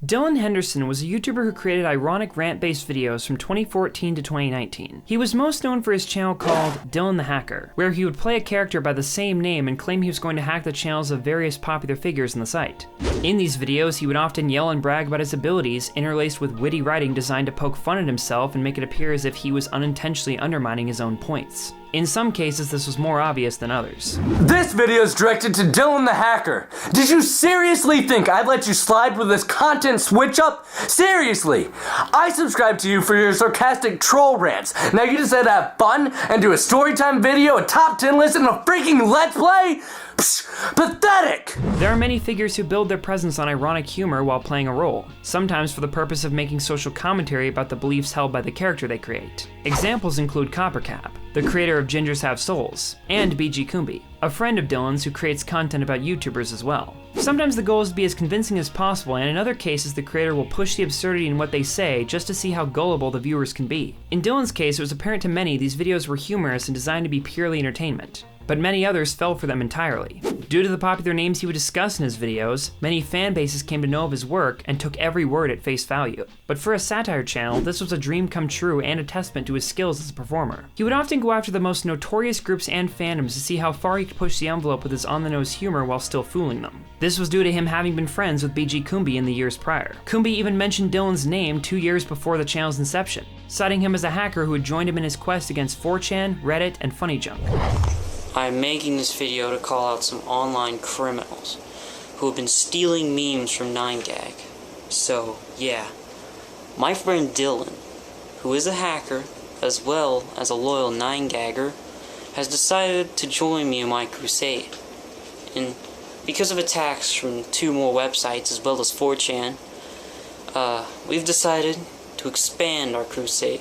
Dillon Henderson was a YouTuber who created ironic rant-based videos from 2014 to 2019. He was most known for his channel called Dillon the Hacker, where he would play a character by the same name and claim he was going to hack the channels of various popular figures on the site. In these videos, he would often yell and brag about his abilities, interlaced with witty writing designed to poke fun at himself and make it appear as if he was unintentionally undermining his own points. In some cases, this was more obvious than others. This video is directed to Dillon the Hacker. Did you seriously think I'd let you slide with this content switch up? Seriously! I subscribe to you for your sarcastic troll rants. Now you decide to have fun and do a storytime video, a top 10 list, and a freaking let's play? Psh, pathetic! There are many figures who build their presence on ironic humor while playing a role, sometimes for the purpose of making social commentary about the beliefs held by the character they create. Examples include Coppercap, the creator of Gingers Have Souls, and BG Coombe, a friend of Dillon's who creates content about YouTubers as well. Sometimes the goal is to be as convincing as possible, and in other cases the creator will push the absurdity in what they say just to see how gullible the viewers can be. In Dillon's case, it was apparent to many these videos were humorous and designed to be purely entertainment, but many others fell for them entirely. Due to the popular names he would discuss in his videos, many fan bases came to know of his work and took every word at face value. But for a satire channel, this was a dream come true and a testament to his skills as a performer. He would often go after the most notorious groups and fandoms to see how far he could push the envelope with his on-the-nose humor while still fooling them. This was due to him having been friends with BG Coombe in the years prior. Coombe even mentioned Dillon's name 2 years before the channel's inception, citing him as a hacker who had joined him in his quest against 4chan, Reddit, and Funny Junk. I'm making this video to call out some online criminals who have been stealing memes from 9gag. So, yeah. My friend Dillon, who is a hacker as well as a loyal 9gagger, has decided to join me in my crusade. And because of attacks from 2 more websites as well as 4chan, we've decided to expand our crusade.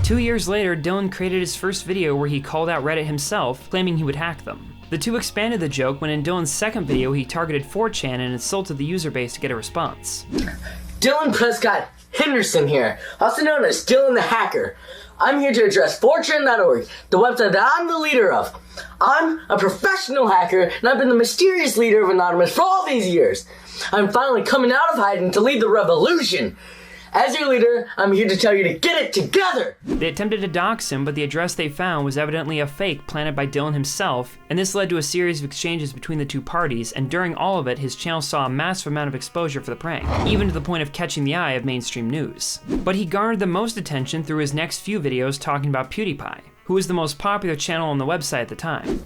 2 years later, Dillon created his first video where he called out Reddit himself, claiming he would hack them. The two expanded the joke when in Dillon's second video he targeted 4chan and insulted the user base to get a response. Dillon Prescott Henderson here, also known as Dillon the Hacker. I'm here to address 4chan.org, the website that I'm the leader of. I'm a professional hacker, and I've been the mysterious leader of Anonymous for all these years. I'm finally coming out of hiding to lead the revolution. As your leader, I'm here to tell you to get it together! They attempted to dox him, but the address they found was evidently a fake planted by Dillon himself, and this led to a series of exchanges between the two parties, and during all of it, his channel saw a massive amount of exposure for the prank, even to the point of catching the eye of mainstream news. But he garnered the most attention through his next few videos talking about PewDiePie, who was the most popular channel on the website at the time.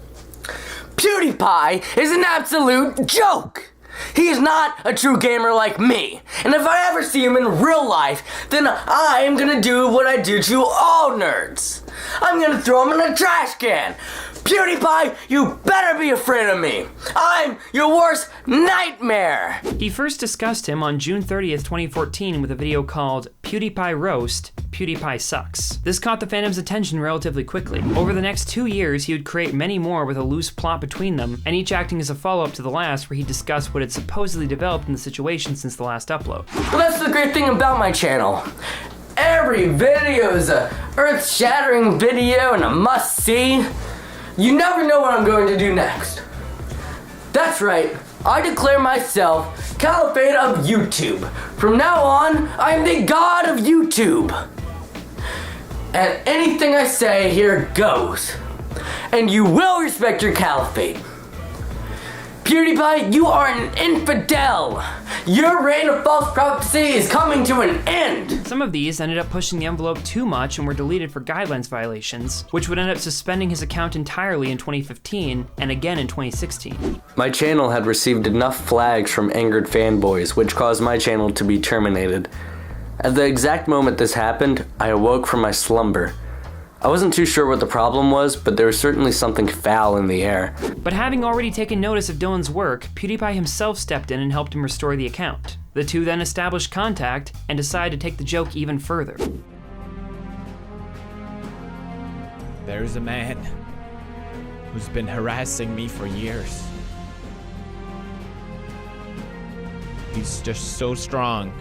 PewDiePie is an absolute joke! He is not a true gamer like me, and if I ever see him in real life, then I am gonna do what I do to all nerds. I'm gonna throw him in a trash can. PewDiePie, you better be afraid of me. I'm your worst nightmare. He first discussed him on June 30th, 2014 with a video called PewDiePie Roast, PewDiePie Sucks. This caught the fandom's attention relatively quickly. Over the next 2 years, he would create many more with a loose plot between them, and each acting as a follow-up to the last, where he discussed what had supposedly developed in the situation since the last upload. Well, that's the great thing about my channel. Every video is a earth-shattering video and a must-see. You never know what I'm going to do next. That's right, I declare myself Caliphate of YouTube. From now on, I am the god of YouTube. And anything I say here goes. And you will respect your caliphate. PewDiePie, you are an infidel! Your reign of false prophecy is coming to an end! Some of these ended up pushing the envelope too much and were deleted for guidelines violations, which would end up suspending his account entirely in 2015 and again in 2016. My channel had received enough flags from angered fanboys, which caused my channel to be terminated. At the exact moment this happened, I awoke from my slumber. I wasn't too sure what the problem was, but there was certainly something foul in the air. But having already taken notice of Dillon's work, PewDiePie himself stepped in and helped him restore the account. The two then established contact and decided to take the joke even further. There's a man who's been harassing me for years. He's just so strong.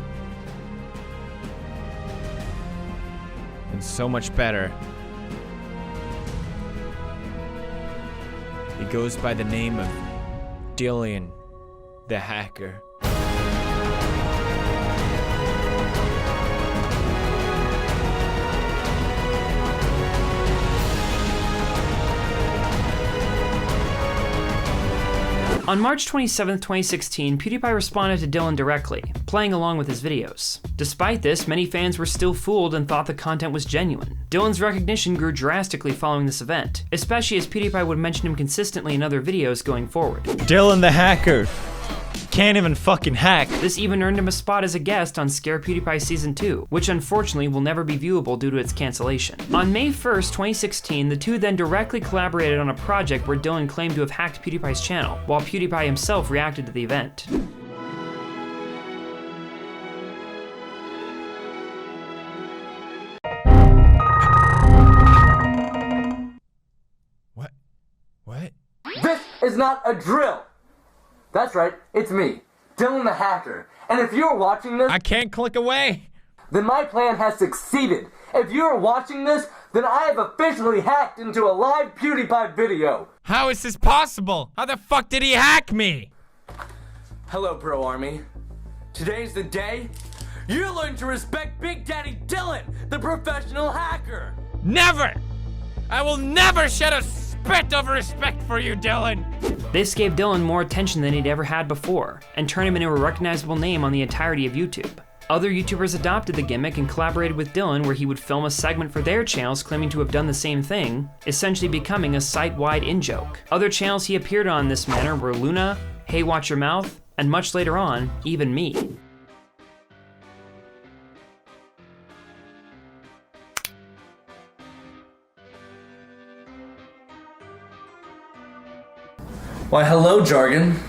And so much better. He goes by the name of Dillon the Hacker. On March 27, 2016, PewDiePie responded to Dillon directly, playing along with his videos. Despite this, many fans were still fooled and thought the content was genuine. Dillon's recognition grew drastically following this event, especially as PewDiePie would mention him consistently in other videos going forward. Dillon the hacker. Can't even fucking hack. This even earned him a spot as a guest on Scare PewDiePie Season 2, which unfortunately will never be viewable due to its cancellation. On May 1st, 2016, the two then directly collaborated on a project where Dillon claimed to have hacked PewDiePie's channel, while PewDiePie himself reacted to the event. What? This is not a drill! That's right, it's me, Dillon the Hacker. And if you're watching this, I can't click away. then my plan has succeeded. If you're watching this, then I have officially hacked into a live PewDiePie video. How is this possible? How the fuck did he hack me? Hello, Pro Army. Today's the day you learn to respect Big Daddy Dillon, the professional hacker. Never! I will never shed a spit of respect for you, Dillon. This gave Dillon more attention than he'd ever had before, and turned him into a recognizable name on the entirety of YouTube. Other YouTubers adopted the gimmick and collaborated with Dillon, where he would film a segment for their channels claiming to have done the same thing, essentially becoming a site-wide in-joke. Other channels he appeared on in this manner were Luna, Hey Watch Your Mouth, and much later on, even me. Why, hello, Jargon.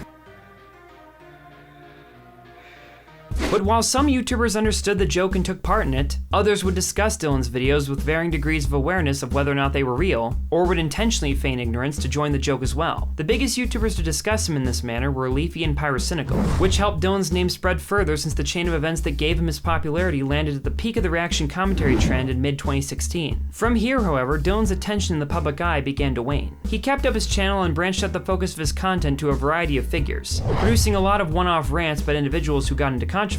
But while some YouTubers understood the joke and took part in it, others would discuss Dillon's videos with varying degrees of awareness of whether or not they were real, or would intentionally feign ignorance to join the joke as well. The biggest YouTubers to discuss him in this manner were Leafy and Pyrocynical, which helped Dillon's name spread further since the chain of events that gave him his popularity landed at the peak of the reaction commentary trend in mid-2016. From here, however, Dillon's attention in the public eye began to wane. He kept up his channel and branched out the focus of his content to a variety of figures, producing a lot of one-off rants about individuals who got into controversy,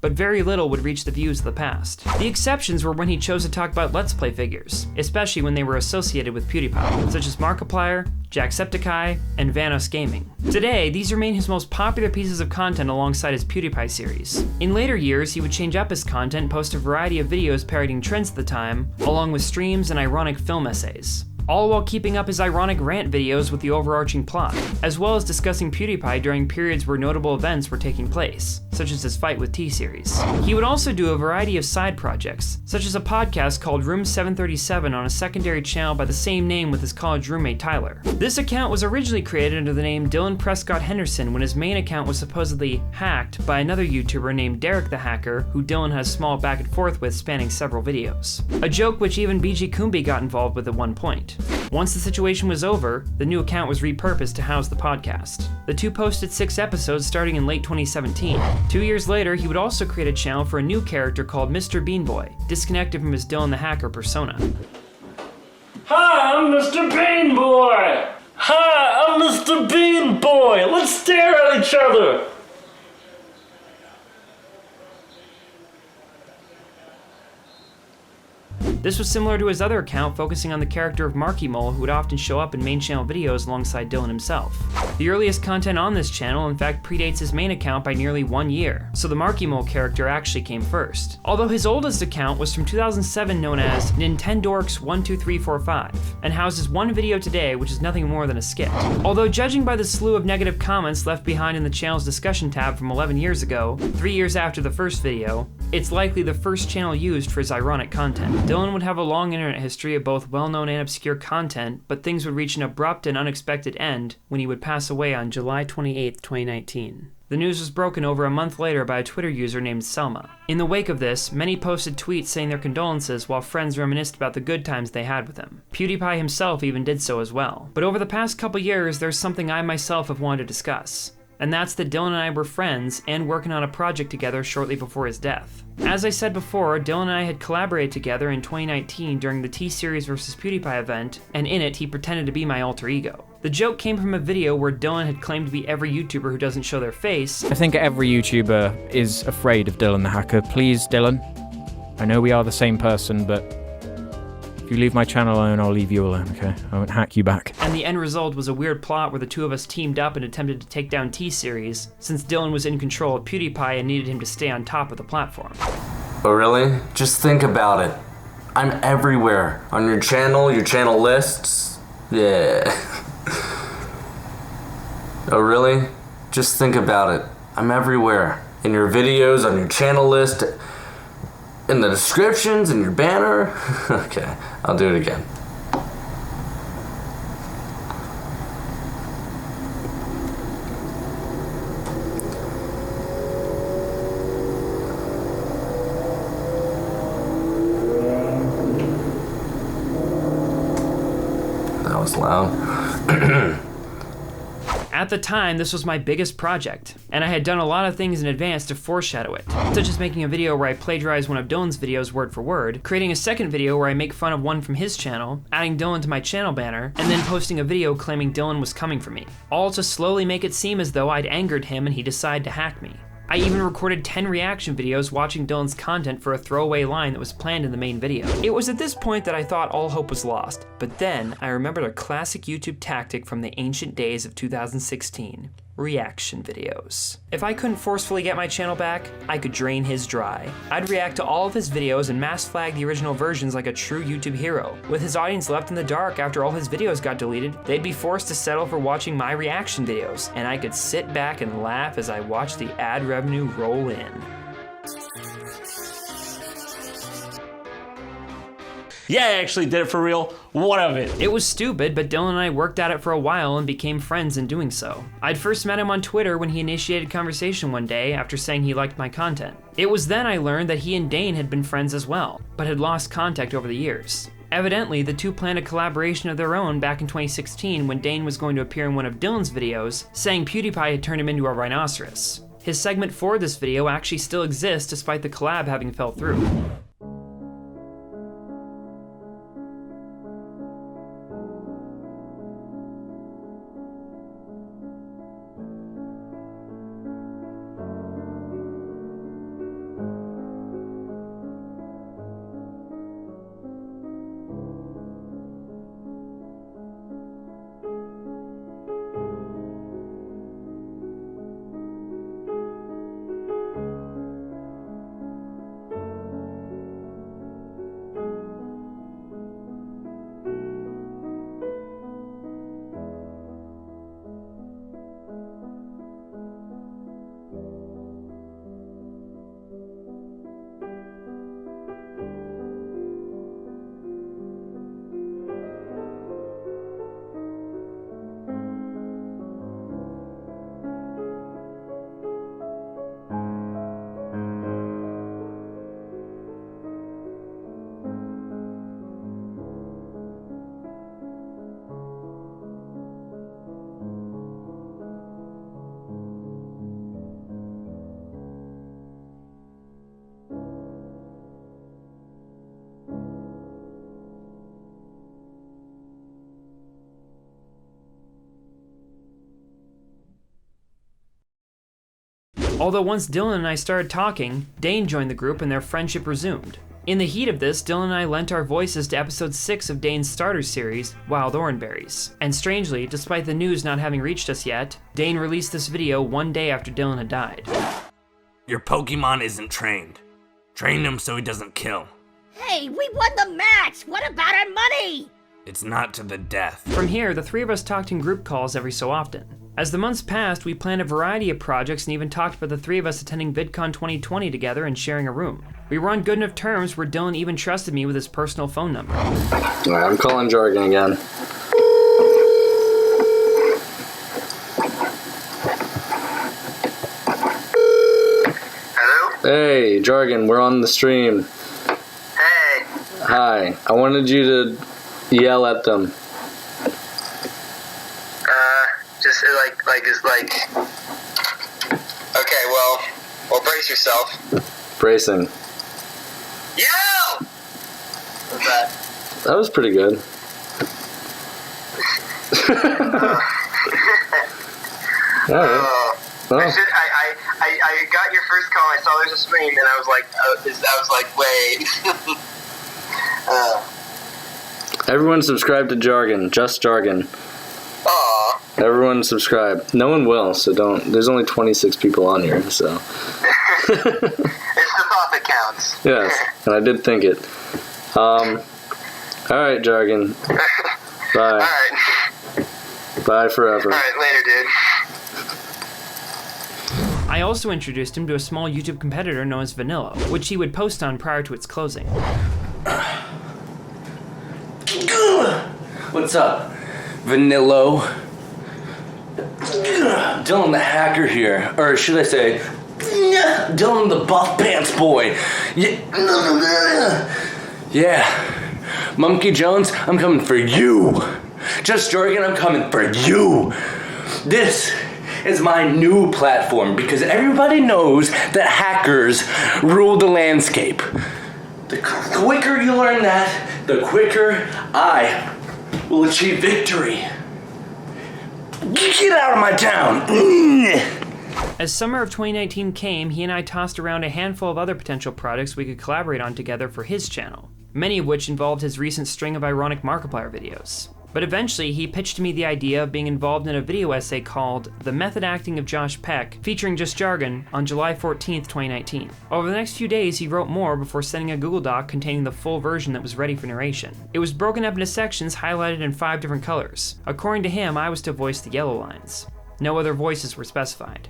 but very little would reach the views of the past. The exceptions were when he chose to talk about Let's Play figures, especially when they were associated with PewDiePie, such as Markiplier, Jacksepticeye, and Vanos Gaming. Today, these remain his most popular pieces of content alongside his PewDiePie series. In later years, he would change up his content and post a variety of videos parodying trends at the time, along with streams and ironic film essays, all while keeping up his ironic rant videos with the overarching plot, as well as discussing PewDiePie during periods where notable events were taking place, such as his fight with T-Series. He would also do a variety of side projects, such as a podcast called Room 737 on a secondary channel by the same name with his college roommate Tyler. This account was originally created under the name Dillon Prescott Henderson when his main account was supposedly hacked by another YouTuber named Derek the Hacker, who Dillon had a small back and forth with spanning several videos. A joke which even BG Kumbi got involved with at one point. Once the situation was over, the new account was repurposed to house the podcast. The two posted 6 episodes starting in late 2017. 2 years later, he would also create a channel for a new character called Mr. Bean Boy, disconnected from his Dillon the Hacker persona. Hi, I'm Mr. Bean Boy! Hi, I'm Mr. Bean Boy! Let's stare at each other! This was similar to his other account, focusing on the character of Marky Mole, who would often show up in main channel videos alongside Dillon himself. The earliest content on this channel in fact predates his main account by nearly 1 year, so the Marky Mole character actually came first. Although his oldest account was from 2007, known as Nintendorks12345, and houses one video today which is nothing more than a skit. Although judging by the slew of negative comments left behind in the channel's discussion tab from 11 years ago, 3 years after the first video, it's likely the first channel used for his ironic content. Dillon would have a long internet history of both well-known and obscure content, but things would reach an abrupt and unexpected end when he would pass away on July 28, 2019. The news was broken over a month later by a Twitter user named Selma. In the wake of this, many posted tweets saying their condolences while friends reminisced about the good times they had with him. PewDiePie himself even did so as well. But over the past couple years, there's something I myself have wanted to discuss. And that's that Dillon and I were friends and working on a project together shortly before his death. As I said before, Dillon and I had collaborated together in 2019 during the T-Series vs. PewDiePie event, and in it he pretended to be my alter ego. The joke came from a video where Dillon had claimed to be every YouTuber who doesn't show their face. I think every YouTuber is afraid of Dillon the Hacker. Please, Dillon, I know we are the same person, but If you leave my channel alone, I'll leave you alone, okay? I won't hack you back. And the end result was a weird plot where the two of us teamed up and attempted to take down T-Series, since Dillon was in control of PewDiePie and needed him to stay on top of the platform. Oh really? Just think about it. I'm everywhere. On your channel lists. Yeah. Oh really? Just think about it. I'm everywhere. In your videos, on your channel list, in the descriptions, in your banner. Okay, I'll do it again. That was loud. At the time, this was my biggest project, and I had done a lot of things in advance to foreshadow it, such as making a video where I plagiarize one of Dillon's videos word for word, creating a second video where I make fun of one from his channel, adding Dillon to my channel banner, and then posting a video claiming Dillon was coming for me, all to slowly make it seem as though I'd angered him and he decided to hack me. I even recorded 10 reaction videos watching Dillon's content for a throwaway line that was planned in the main video. It was at this point that I thought all hope was lost, but then I remembered a classic YouTube tactic from the ancient days of 2016. Reaction videos. If I couldn't forcefully get my channel back, I could drain his dry. I'd react to all of his videos and mass flag the original versions like a true YouTube hero. With his audience left in the dark after all his videos got deleted, they'd be forced to settle for watching my reaction videos, and I could sit back and laugh as I watched the ad revenue roll in. Yeah, I actually did it for real. What of it? It was stupid, but Dillon and I worked at it for a while and became friends in doing so. I'd first met him on Twitter when he initiated conversation one day after saying he liked my content. It was then I learned that he and Dane had been friends as well, but had lost contact over the years. Evidently, the two planned a collaboration of their own back in 2016 when Dane was going to appear in one of Dillon's videos, saying PewDiePie had turned him into a rhinoceros. His segment for this video actually still exists despite the collab having fell through. Although once Dillon and I started talking, Dane joined the group and their friendship resumed. In the heat of this, Dillon and I lent our voices to episode 6 of Dane's starter series, Wild Orangeberries. And strangely, despite the news not having reached us yet, Dane released this video one day after Dillon had died. Your Pokemon isn't trained. Train him so he doesn't kill. Hey, we won the match! What about our money? It's not to the death. From here, the three of us talked in group calls every so often. As the months passed, we planned a variety of projects and even talked about the three of us attending VidCon 2020 together and sharing a room. We were on good enough terms where Dillon even trusted me with his personal phone number. Alright, I'm calling Jargon again. Hello? Hey, Jargon, we're on the stream. Hey. Hi, I wanted you to yell at them. Just okay, well, brace yourself. Bracing. Yell! What's that? That was pretty good. Alright. Oh. I got your first call. I saw there's a stream, and I was like, wait. Everyone subscribe to Jargon. Just Jargon. Aw. Everyone subscribe. No one will, so don't. There's only 26 people on here, so. It's the thought that counts. Yes, and I did think it. Alright, Jargon. Bye. Alright. Bye forever. Alright, later, dude. I also introduced him to a small YouTube competitor known as Vanilla, which he would post on prior to its closing. What's up, Vanilla? Dillon the hacker here, or should I say, Dillon the buff pants boy. Yeah, Monkey Jones, I'm coming for you. Just Jargon, I'm coming for you. This is my new platform because everybody knows that hackers rule the landscape. The quicker you learn that, the quicker I will achieve victory. Get out of my town! As summer of 2019 came, he and I tossed around a handful of other potential projects we could collaborate on together for his channel, many of which involved his recent string of ironic Markiplier videos. But eventually, he pitched to me the idea of being involved in a video essay called The Method Acting of Josh Peck, featuring Just Jargon, on July 14th, 2019. Over the next few days, he wrote more before sending a Google Doc containing the full version that was ready for narration. It was broken up into sections highlighted in 5 different colors. According to him, I was to voice the yellow lines. No other voices were specified.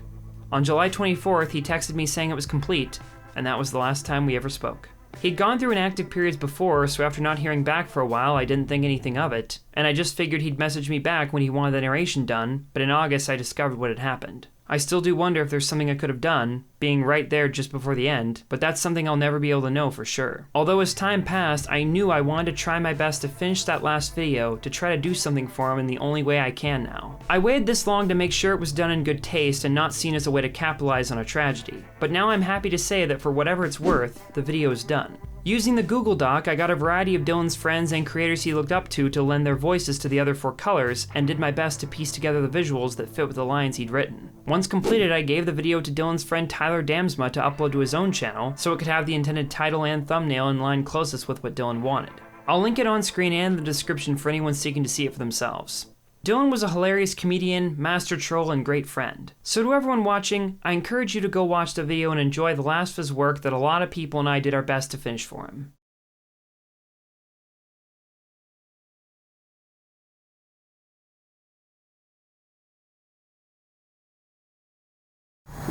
On July 24th, he texted me saying it was complete, and that was the last time we ever spoke. He'd gone through inactive periods before, so after not hearing back for a while, I didn't think anything of it, and I just figured he'd message me back when he wanted the narration done, but in August I discovered what had happened. I still do wonder if there's something I could have done, being right there just before the end, but that's something I'll never be able to know for sure. Although as time passed, I knew I wanted to try my best to finish that last video, to try to do something for him in the only way I can now. I waited this long to make sure it was done in good taste and not seen as a way to capitalize on a tragedy, but now I'm happy to say that for whatever it's worth, the video is done. Using the Google Doc, I got a variety of Dillon's friends and creators he looked up to lend their voices to the other 4 colors, and did my best to piece together the visuals that fit with the lines he'd written. Once completed, I gave the video to Dillon's friend Tyler Damsma to upload to his own channel, so it could have the intended title and thumbnail in line closest with what Dillon wanted. I'll link it on screen and in the description for anyone seeking to see it for themselves. Dillon was a hilarious comedian, master troll, and great friend. So to everyone watching, I encourage you to go watch the video and enjoy the last of his work that a lot of people and I did our best to finish for him.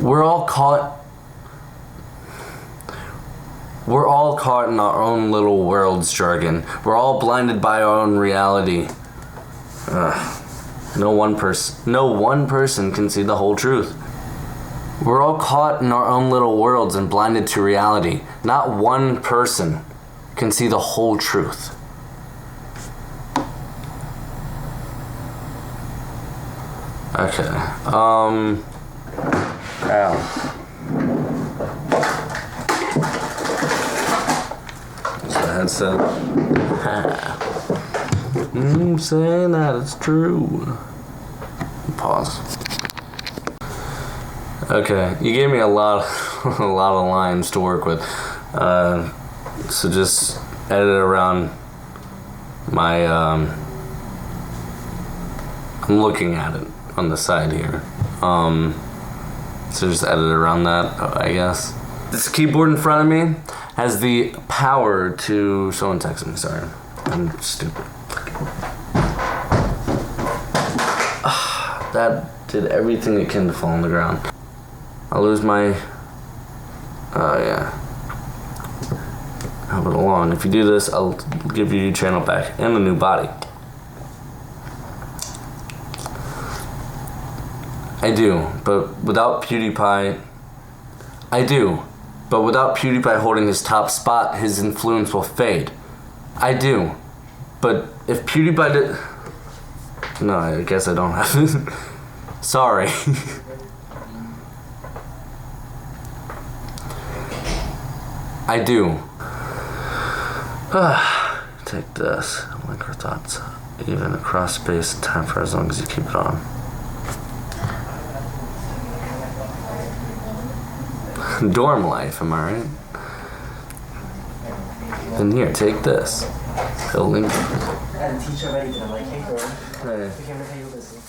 We're all caught in our own little worlds, Jargon. We're all blinded by our own reality. No one person can see the whole truth. We're all caught in our own little worlds and blinded to reality. Not one person can see the whole truth. Okay. Ow. Is the headset? I'm saying that it's true. Pause. Okay, you gave me a lot of lines to work with, so just edit around my. I'm looking at it on the side here. So just edit around that, I guess. This keyboard in front of me has the power to. Someone texted me. Sorry, I'm stupid. That did everything it can to fall on the ground. I'll lose my... Oh, yeah. Help it along. If you do this, I'll give you your channel back and a new body. I do, but without PewDiePie... holding his top spot, his influence will fade. I do. But if PewDiePie did... No, I guess I don't have it. Sorry. I do. Take this. Micro thoughts. Even across space and time for as long as you keep it on. Dorm life, am I right? And here, take this. Building. And teach her anything. I'm like, hey girl, Hey. the camera tell you listen.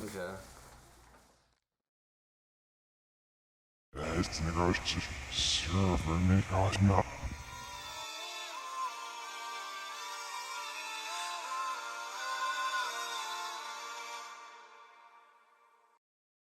Okay. Ist eine große Server, nicht aus mir.